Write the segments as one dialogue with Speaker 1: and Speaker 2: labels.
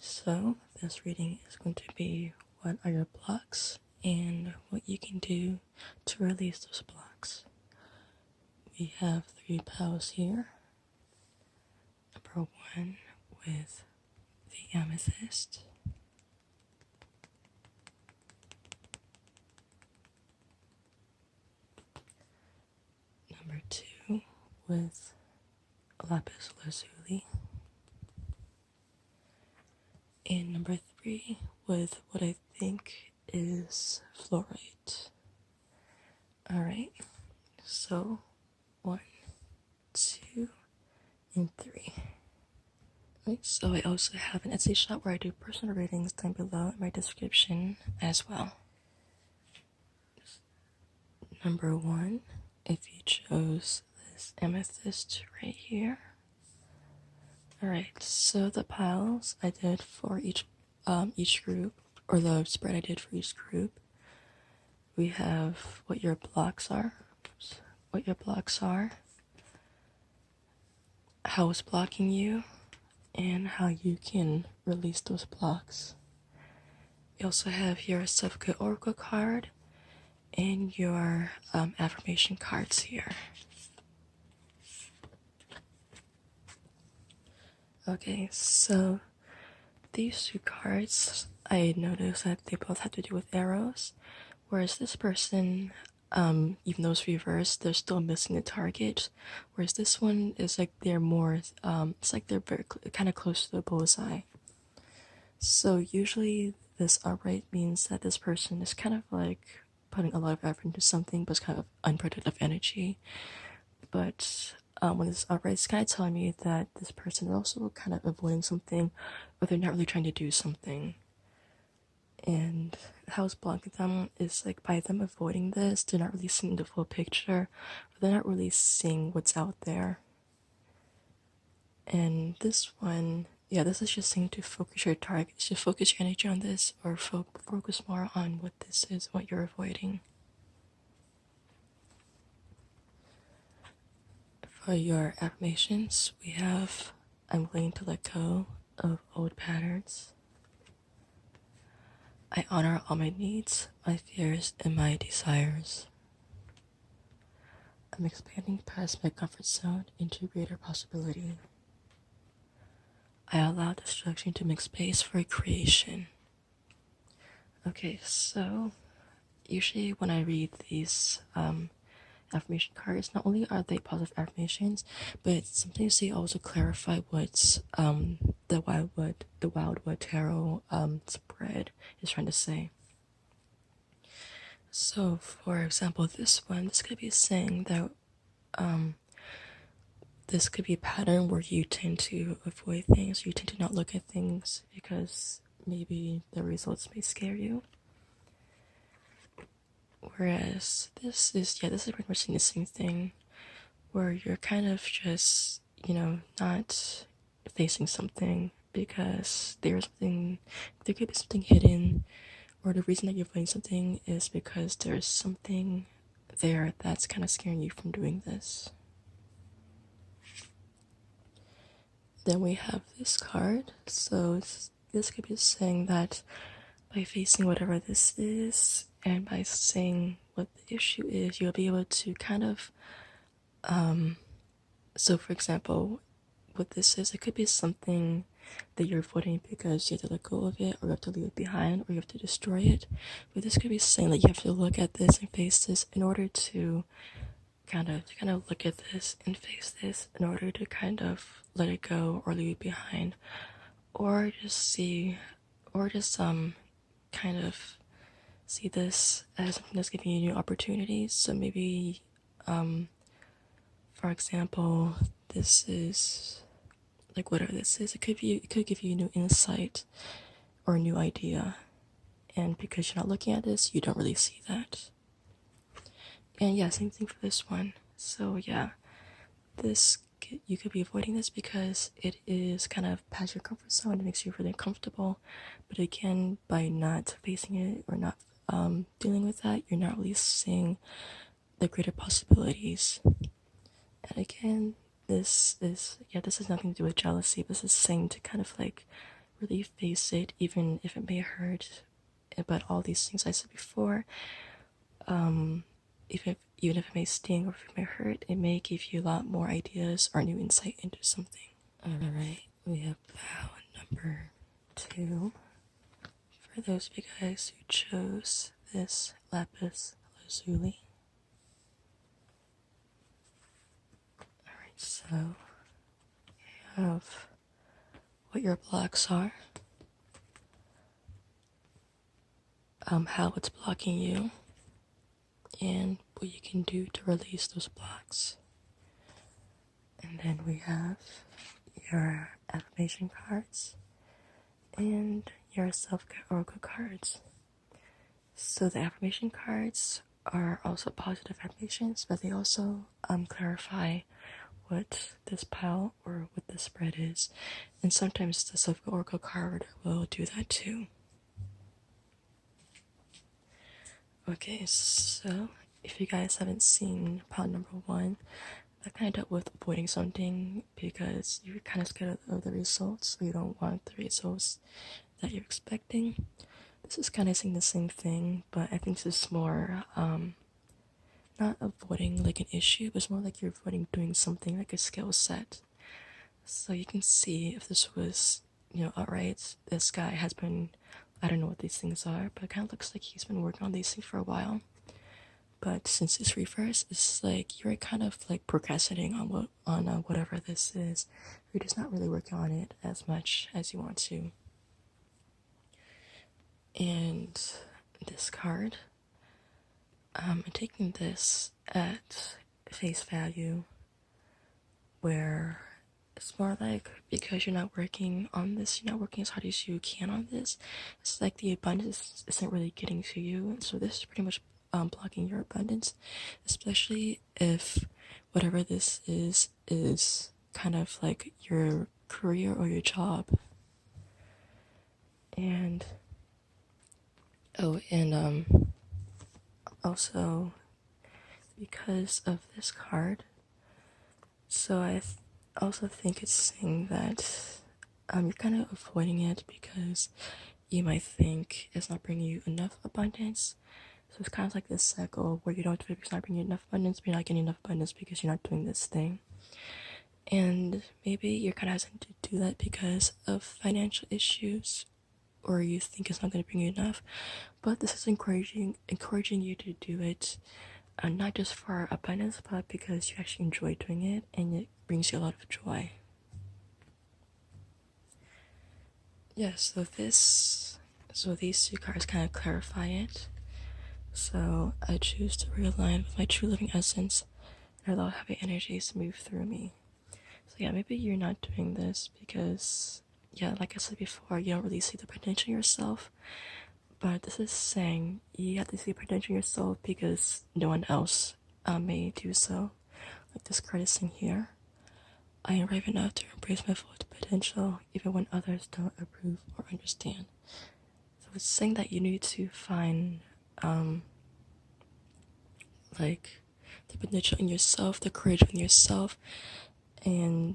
Speaker 1: So this reading is going to be what are your blocks and what you can do to release those blocks. We have 3 piles here. Number 1 with the amethyst. Number 2 with lapis lazuli. And number 3 with what I think is fluorite. Alright, so 1, 2, and 3. Right, so I also have an Etsy shop where I do personal readings down below in my description as well. Number 1, if you chose this amethyst right here. Alright, so the piles I did for each group, or the spread I did for each group, we have what your blocks are, how it's blocking you, and how you can release those blocks. We also have your Self-Good Oracle card and your affirmation cards here. Okay, so these 2 cards, I noticed that they both have to do with arrows, whereas this person, even though it's reversed, they're still missing the target, whereas this one is like they're more, it's like they're very kind of close to the bullseye. So usually this upright means that this person is kind of like putting a lot of effort into something, but it's kind of unproductive energy. But when it's upright, it's kind of telling me that this person is also kind of avoiding something, or they're not really trying to do something. And how it's blocking them is like by them avoiding this, they're not really seeing the full picture, or they're not really seeing what's out there. And this one, yeah, this is just saying to focus your target, to focus your energy on this, or focus more on what this is, what you're avoiding. For your affirmations, we have, I'm willing to let go of old patterns. I honor all my needs, my fears, and my desires. I'm expanding past my comfort zone into greater possibility. I allow destruction to make space for creation. Okay, so usually when I read these affirmation cards, not only are they positive affirmations, but sometimes they also clarify what the Wildwood Tarot spread is trying to say. So, for example, this could be saying that this could be a pattern where you tend to avoid things, you tend to not look at things because maybe the results may scare you. Whereas this is pretty much saying the same thing, where you're kind of just, not facing something because there could be something hidden, or the reason that you're avoiding something is because there's something there that's kind of scaring you from doing this. Then we have this card, so this could be saying that by facing whatever this is, and by saying what the issue is, you'll be able to kind of, so for example, what this is, it could be something that you're avoiding because you have to let go of it, or you have to leave it behind, or you have to destroy it. But this could be saying that you have to look at this and face this in order to kind of look at this and face this in order to kind of let it go or leave it behind, or just kind of see this as something that's giving you new opportunities. So maybe, for example, this is like whatever this is. It could give you a new insight or a new idea, and because you're not looking at this, you don't really see that. And yeah, same thing for this one. So yeah, you could be avoiding this because it is kind of past your comfort zone. It makes you really uncomfortable. But again, by not facing it or not dealing with that, you're not really seeing the greater possibilities. And again, this has nothing to do with jealousy. This is saying to kind of like really face it, even if it may hurt. But all these things I said before, even if it may sting or if it may hurt, it may give you a lot more ideas or new insight into something. Alright, we have vow number 2. For those of you guys who chose this lapis lazuli. Alright, so we have what your blocks are, how it's blocking you, and what you can do to release those blocks. And then we have your affirmation cards and your self-care oracle cards. So the affirmation cards are also positive affirmations, but they also clarify what this pile or what this spread is. And sometimes the self-care oracle card will do that too. Okay, so if you guys haven't seen pile number 1, that kind of dealt with avoiding something because you're kind of scared of the results, so you don't want the results that you're expecting. This is kind of saying the same thing, but I think this is more not avoiding like an issue, but it's more like you're avoiding doing something like a skill set. So you can see if this was, alright, this guy has been, I don't know what these things are, but it kind of looks like he's been working on these things for a while. But since it's reverse, it's like you're kind of like procrastinating on whatever this is. You're just not really working on it as much as you want to. And this card, I'm taking this at face value, where it's more like because you're not working on this, you're not working as hard as you can on this, it's like the abundance isn't really getting to you. So this is pretty much blocking your abundance, especially if whatever this is kind of like your career or your job. And also because of this card, so I also think it's saying that you're kind of avoiding it because you might think it's not bringing you enough abundance. So it's kind of like this cycle where you don't do it because it's not bringing you enough abundance, but you're not getting enough abundance because you're not doing this thing. And maybe you're kind of hesitant to do that because of financial issues, or you think it's not going to bring you enough. But this is encouraging you to do it, not just for abundance, but because you actually enjoy doing it and it brings you a lot of joy. Yeah, so these 2 cards kind of clarify it. So I choose to realign with my true living essence and allow heavy energies to move through me. So yeah, maybe you're not doing this because, yeah, like I said before, you don't really see the potential in yourself. But this is saying you have to see potential in yourself because no one else may do so. Like this card is saying here, I am brave enough to embrace my full potential even when others don't approve or understand. So it's saying that you need to find like the potential in yourself, the courage in yourself, and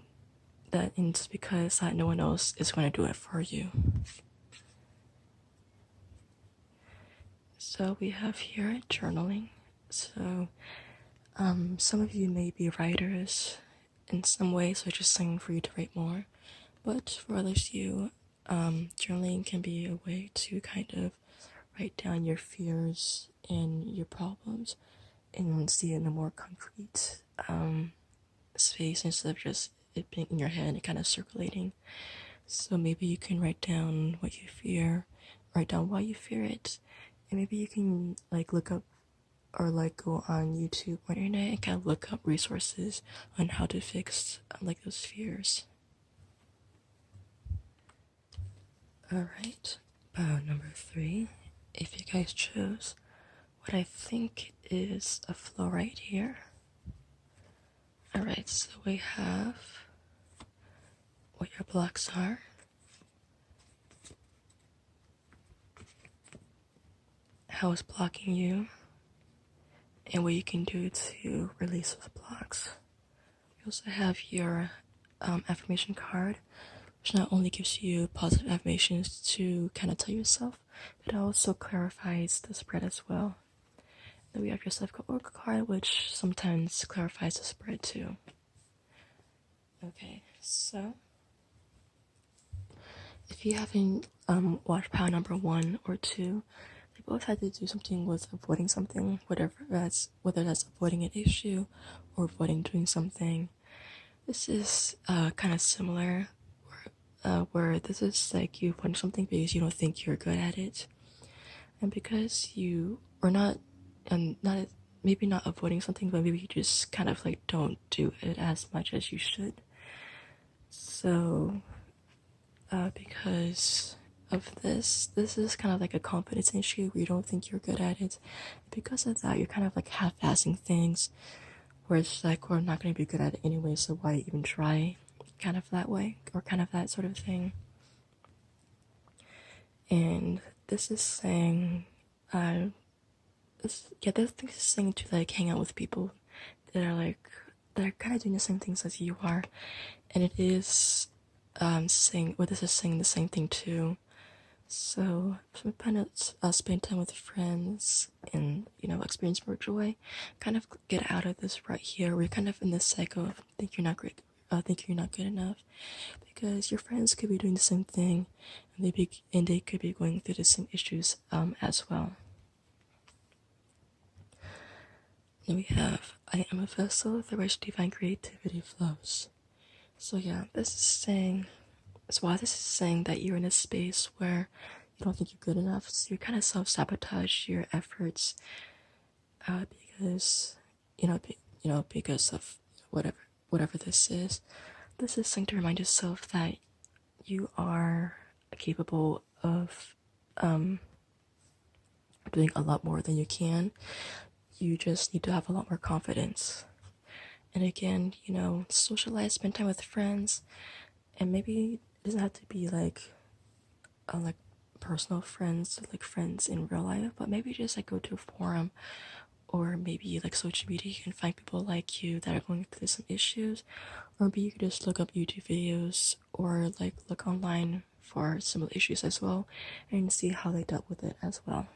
Speaker 1: that it's because that no one else is going to do it for you. So we have here journaling. So some of you may be writers in some way, so it's just saying for you to write more. But for others of you, journaling can be a way to kind of write down your fears and your problems and see it in a more concrete space instead of just it being in your head and kind of circulating. So maybe you can write down what you fear, write down why you fear it, and maybe you can like look up or like go on YouTube or internet and kind of look up resources on how to fix like those fears. Alright, number 3, if you guys chose what I think is a flow right here. Alright, so we have what your blocks are, how it's blocking you, and what you can do to release those blocks. We also have your affirmation card, which not only gives you positive affirmations to kind of tell yourself, but it also clarifies the spread as well. Then we have your self-care oracle card, which sometimes clarifies the spread too. Okay, so if you haven't watched pile number 1 or 2, they both had to do something with avoiding something, whether that's avoiding an issue or avoiding doing something. This is kind of similar, where this is like you avoiding something because you don't think you're good at it, and because you are not, and not maybe not avoiding something, but maybe you just kind of like don't do it as much as you should. So, because of this is kind of like a confidence issue where you don't think you're good at it. Because of that, you're kind of like half-assing things, where it's like, we're not going to be good at it anyway, so why even try? Kind of that way, or kind of that sort of thing. And this is saying, this is saying to like hang out with people that are kind of doing the same things as you are, and it is saying, well, this is saying the same thing too. So spend time with friends and experience more joy. Kind of get out of this right here. We're kind of in this cycle of think you're not great, think you're not good enough, because your friends could be doing the same thing, and they could be going through the same issues as well. Then we have, I am a vessel through which divine creativity flows. So yeah, this is saying that you're in a space where you don't think you're good enough, so you kind of self-sabotage your efforts, because because of whatever this is. This is saying to remind yourself that you are capable of doing a lot more than you can. You just need to have a lot more confidence. And again, socialize, spend time with friends, and maybe it doesn't have to be like personal friends, like friends in real life, but maybe just like go to a forum, or maybe like social media, you can find people like you that are going through some issues, or maybe you could just look up YouTube videos or like look online for similar issues as well and see how they dealt with it as well.